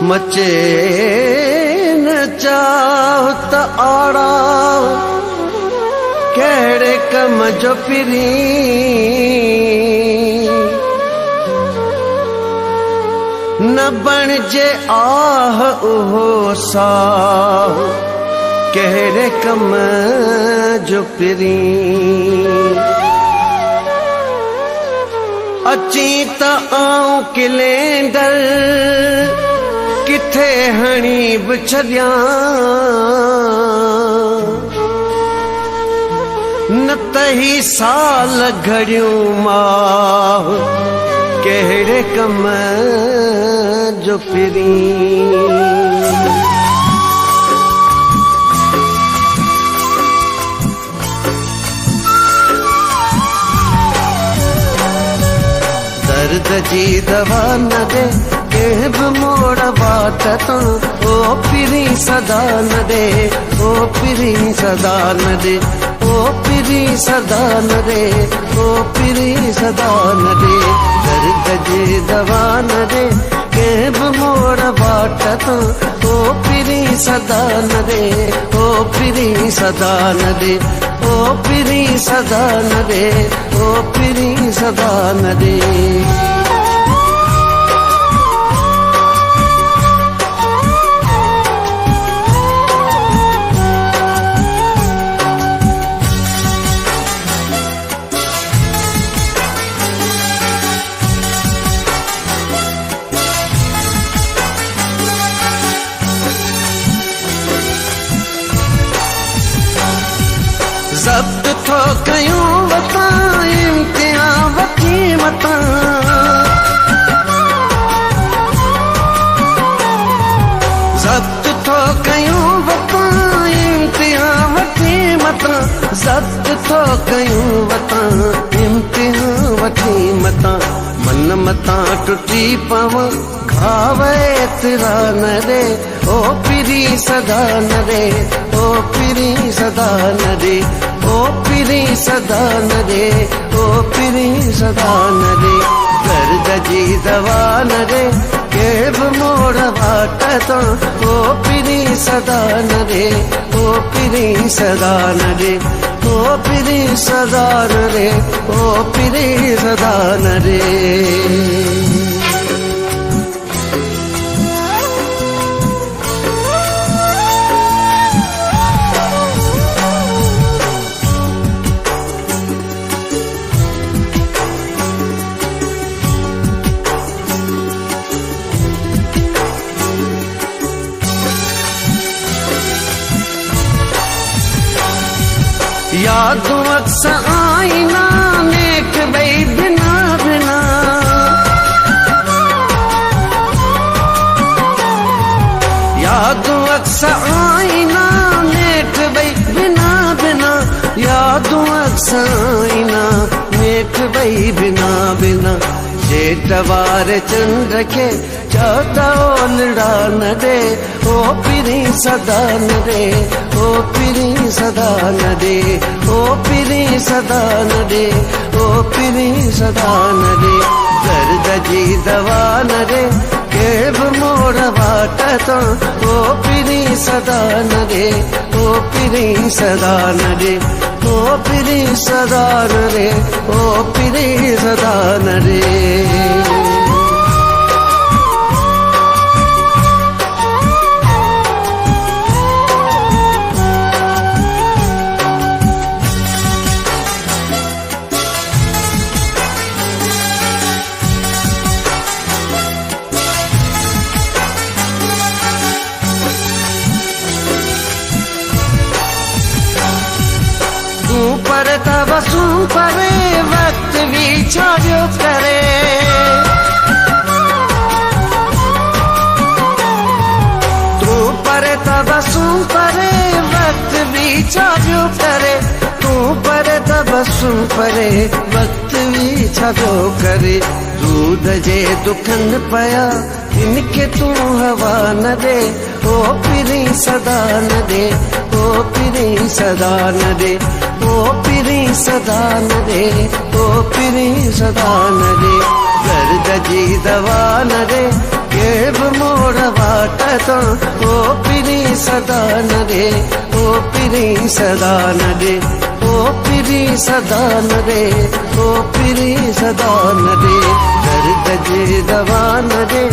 मचे न चाह त आड़ा केड़े कम जो पिरी न बणजे आह उहो साह केड़े कम जो पिरी अची त आऊं किलेंदर किथे हणी बि छॾियां न त ही साल घड़ियूं मां केड़े कम जो पिरी दर्द जी दवा न दे केह बि मोड़ बात तो ओ पिरी सदा न दे ओ पिरी सदा न दे ओ पिरी सदा न दे ओ पिरी सदा न दे दर्द जी दवा न दे केह बि मोड़ बाट तो ओ पिरी सदा न दे ओ पिरी सदा न दे ओ पिरी सदा न दे ओ पिरी सदा न दे ज़ब्त थो कयूं वता इम्तिहान वठी मता ज़ब्त थो कयूं वता इम्तिहान वठी मता ज़ब्त थो कयूं वता इम्तिहान वठी मता मन मता टुटी पव घावे तेरा न रे ओ पिरी सदा न रे ओ पिरी सदा न रे ओ पिरी सदा न रे ओ पिरी सदा न रे दर्द जी दवा न रे के बि मोड़ बाट तो ओ पिरी सदा न रे ओ पिरी सदा न रे ओ पिरी सदा न रे ओ पिरी सदा न रे यादों अक्सर आईना नेक बई बिना बिना यादों अक्सर आईना नेक बई बिना बिना यादों अक्सर आईना नेक बई बिना बिना जेठवार चंद्र के चौथा ओलड़ा न दे ओ पिरी सदा न दे ओ पिरी सदा न दे ओ पिरी सदा न दे ओ पिरी सदा न दे दर्द जी दवा न दे के बि मोड़ बाट तो ओ पिरी सदा न दे ओ पिरी सदा न दे ओ पिरी सदा न दे ओ पिरी सदा न दे पर तबसुम परे वक्त भी छायो करे तू पर तबसुम परे वक्त भी छायो करे तू पर तबसुम परे वक्त भी छायो करे दूध जे दुखन पया इनके तू हवा न दे ओ पिरी सदा न दे ओ पिरी सदा न दे ओ पिरी सदा न दे ओ पिरी सदा न रे दर्द जी दवा न रे केब मोड़ वाट तो ओ पिरी सदा न रे ओ पिरी सदा न रे ओ पिरी सदा न रे ओ पिरी सदा न रे दर्द जी दवा न रे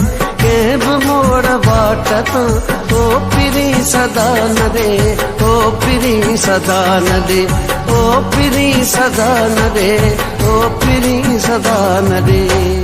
केब मोड़ वाट तो ओ पिरी सदा न रे ओ पिरी सदा न रे ओ पिरी सदा न रे ओ पिरी सदा न रे।